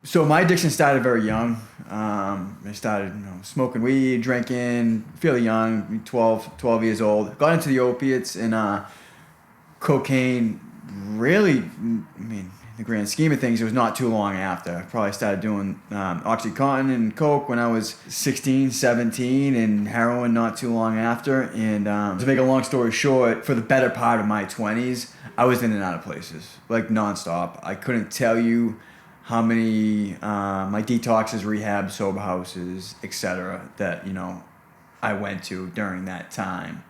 So my addiction started very young. I started, smoking weed, drinking, fairly young, 12 years old. Got into the opiates and cocaine. Really, I mean, in the grand scheme of things, it was not too long after. I probably started doing Oxycontin and coke when I was 16, 17, and heroin not too long after. And to make a long story short, for the better part of my 20s, I was in and out of places, like nonstop. I couldn't tell you how many my detoxes, rehab, sober houses, etc. that I went to during that time.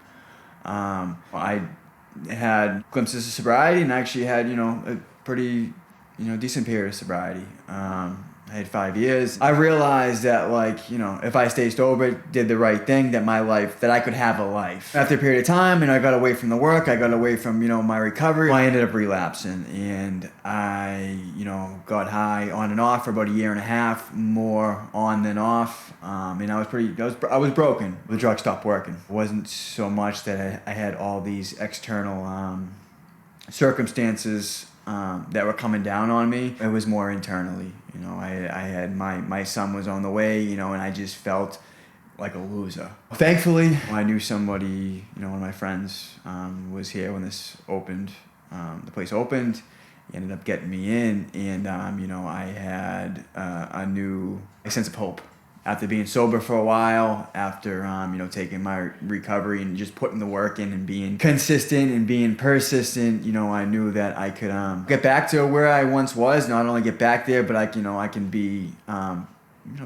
I had glimpses of sobriety and actually had a pretty decent period of sobriety. I had 5 years. I realized that if I stayed sober, did the right thing, that I could have a life. After a period of time, and I got away from the work, I got away from my recovery. I ended up relapsing, and I got high on and off for about a year and a half, more on than off. And I was broken. The drug stopped working. It wasn't so much that I had all these external circumstances that were coming down on me. It was more internally. I had my son was on the way, and I just felt like a loser. Thankfully, I knew somebody, one of my friends was here when this opened. The place opened. He ended up getting me in, and I had a sense of hope. After being sober for a while, after taking my recovery and just putting the work in and being consistent and being persistent, I knew that I could get back to where I once was. Not only get back there, but I can be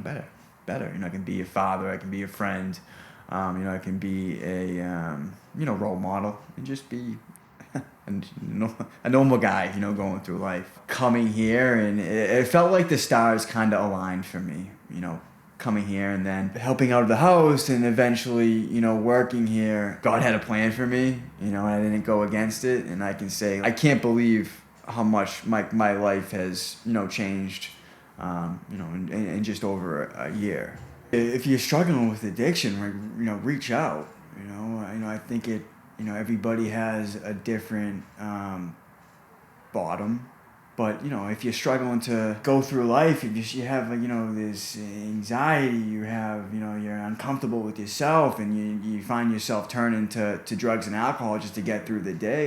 better. I can be a father. I can be a friend. I can be a role model and just be a normal guy, going through life. Coming here, and it felt like the stars kind of aligned for me. Coming here and then helping out of the house and eventually, working here. God had a plan for me, and I didn't go against it. And I can say, I can't believe how much my life has, changed, in just over a year. If you're struggling with addiction, reach out. I think everybody has a different bottom. But, if you're struggling to go through life, if you have, this anxiety, you have, you're uncomfortable with yourself, and you find yourself turning to drugs and alcohol just to get through the day,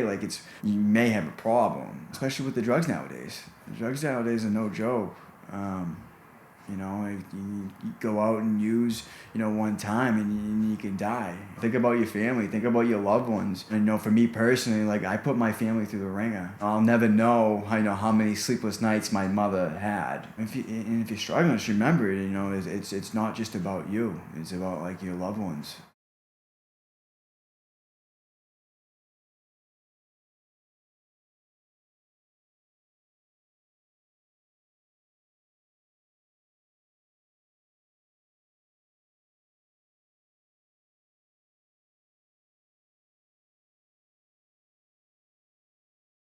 you may have a problem, especially with the drugs nowadays. The drugs nowadays are no joke. You go out and use, one time and you can die. Think about your family. Think about your loved ones. And, for me personally, I put my family through the ringer. I'll never know, how many sleepless nights my mother had. If you're struggling, just remember, it's not just about you. It's about, your loved ones.